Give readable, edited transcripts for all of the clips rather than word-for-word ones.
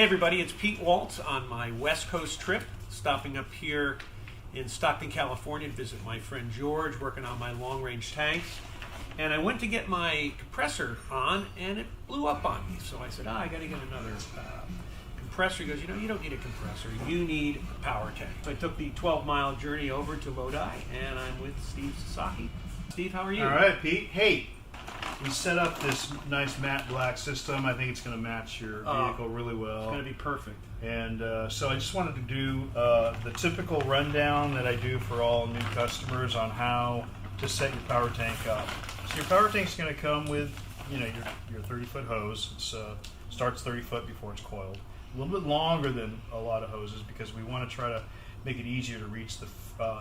Hey everybody, it's Pete Waltz on my West Coast trip, stopping up here in Stockton, California to visit my friend George, working on my long-range tanks. And I went to get my compressor on, and it blew up on me. So I said, I got to get another compressor. He goes, you don't need a compressor. You need a power tank. So I took the 12-mile journey over to Lodi, and I'm with Steve Sasaki. Steve, how are you? All right, Pete. Hey, we set up this nice matte black system. I think it's going to match your vehicle really well. It's going to be perfect. And so I just wanted to do the typical rundown that I do for all new customers on how to set your power tank up. So your power tank's going to come with, your 30-foot hose. It starts 30 foot before it's coiled. A little bit longer than a lot of hoses because we want to try to make it easier to reach the,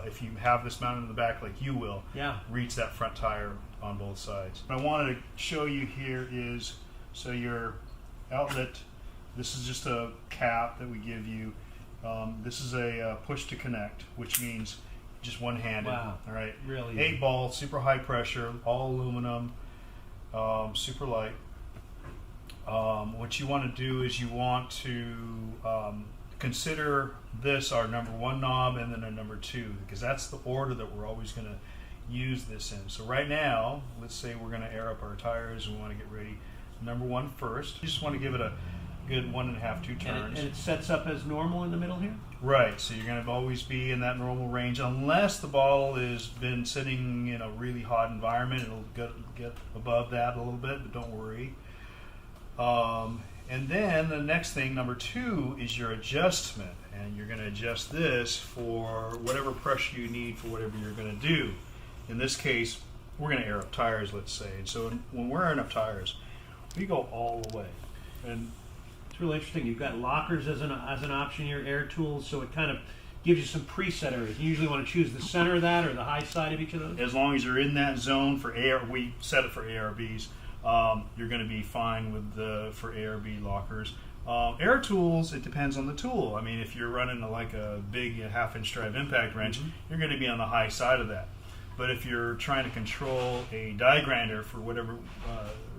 if you have this mounted in the back like you will, reach that front tire on both sides. What I wanted to show you here is, so your outlet, this is just a cap that we give you. This is a push to connect, which means just one-handed. Wow. All right. Really? 8 ball, super high pressure, all aluminum, super light. What you want to do is you want to consider this our number 1 knob and then our number 2, because that's the order that we're always going to use this in. So right now, let's say we're going to air up our tires and we want to get ready. Number 1 first. You just want to give it a good 1.5, 2 turns. And it sets up as normal in the middle here? Right, so you're going to always be in that normal range unless the ball has been sitting in a really hot environment. It'll get above that a little bit, but don't worry. And then the next thing, number 2, is your adjustment. And you're going to adjust this for whatever pressure you need for whatever you're going to do. In this case, we're going to air up tires, let's say. And so when we're airing up tires, we go all the way. And it's really interesting. You've got lockers as an option here, air tools, so it kind of gives you some preset areas. You usually want to choose the center of that or the high side of each of those? As long as you're in that zone for AR, we set it for ARBs. You're going to be fine with for ARB lockers. Air tools, it depends on the tool. I mean, if you're running like a big 1/2-inch drive impact wrench, you're going to be on the high side of that. But if you're trying to control a die grinder for whatever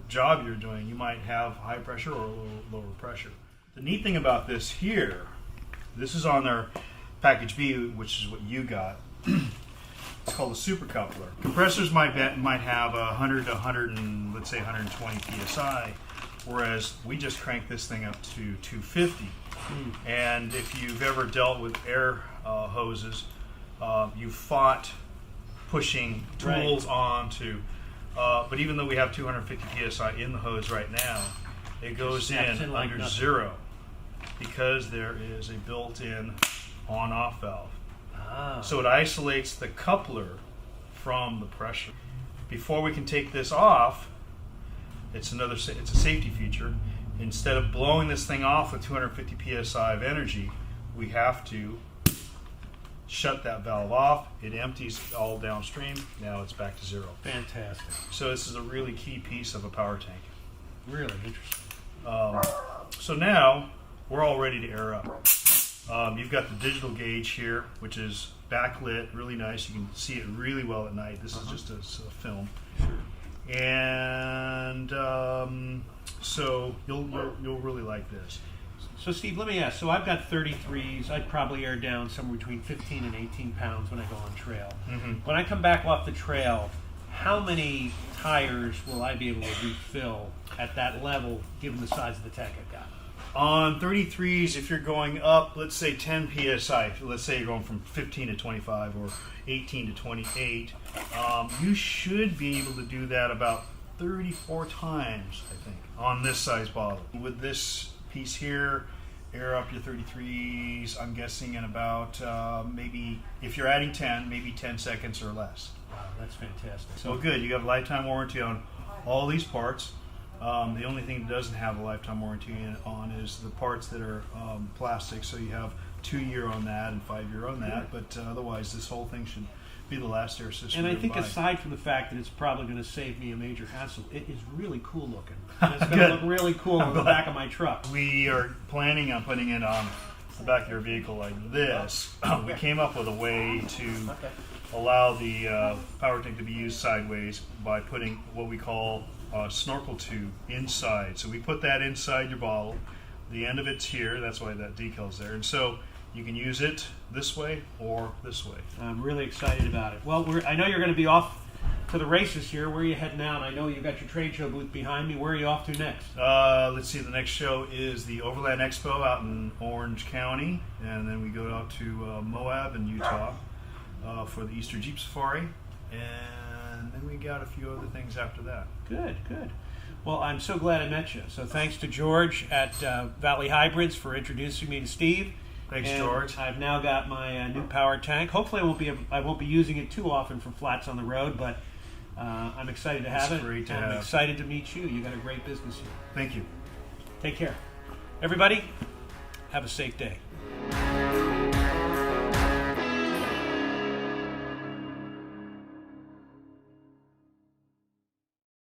job you're doing, you might have high pressure or lower pressure. The neat thing about this here, this is on their package B, which is what you got. It's called a super coupler. Compressors might have 100 to 100 and let's say 120 psi, whereas we just crank this thing up to 250. And if you've ever dealt with air hoses, you've fought pushing tools onto. But even though we have 250 psi in the hose right now, it goes in like under nothing. 0 because there is a built-in on-off valve. So it isolates the coupler from the pressure. Before we can take this off, it's a safety feature. Instead of blowing this thing off with 250 psi of energy, we have to shut that valve off. It empties all downstream. Now it's back to 0. Fantastic. So this is a really key piece of a power tank. Really interesting. So now we're all ready to air up. You've got the digital gauge here, which is backlit, really nice. You can see it really well at night. This is just a film. Sure. And so you'll really like this. So Steve, let me ask. So I've got 33s. I'd probably air down somewhere between 15 and 18 pounds when I go on trail. When I come back off the trail, how many tires will I be able to refill at that level, given the size of the tank I've got? On 33s, if you're going up, let's say 10 psi, let's say you're going from 15 to 25 or 18 to 28, you should be able to do that about 34 times, I think, on this size bottle. With this piece here, air up your 33s, I'm guessing in about maybe, if you're adding 10, maybe 10 seconds or less. Wow, that's fantastic. So good, you got a lifetime warranty on all these parts. The only thing it doesn't have a lifetime warranty on is the parts that are plastic, so you have 2-year on that and 5-year on that, but otherwise this whole thing should be the last air system. And I think buy. aside from the fact that it's probably going to save me a major hassle, it is really cool looking. And it's going to look really cool on the back of my truck. We are planning on putting it on the back of your vehicle like this. We came up with a way to allow the power tank to be used sideways by putting what we call snorkel tube inside. So we put that inside your bottle. the end of it's here. That's why that decal's there. And so you can use it this way or this way. I'm really excited about it. Well, I know you're going to be off to the races here. Where are you heading out? I know you've got your trade show booth behind me. Where are you off to next? Let's see. The next show is the Overland Expo out in Orange County, and then we go out to Moab in Utah for the Easter Jeep Safari, and then we got a few other things after that. Good, good. Well, I'm so glad I met you. So thanks to George at Valley Hybrids for introducing me to Steve. Thanks, and George. I've now got my new Power Tank. Hopefully, I won't be using it too often for flats on the road, but I'm excited to have It's it. great to I'm have. excited to meet you. You got a great business here. Thank you. Take care, everybody. Have a safe day.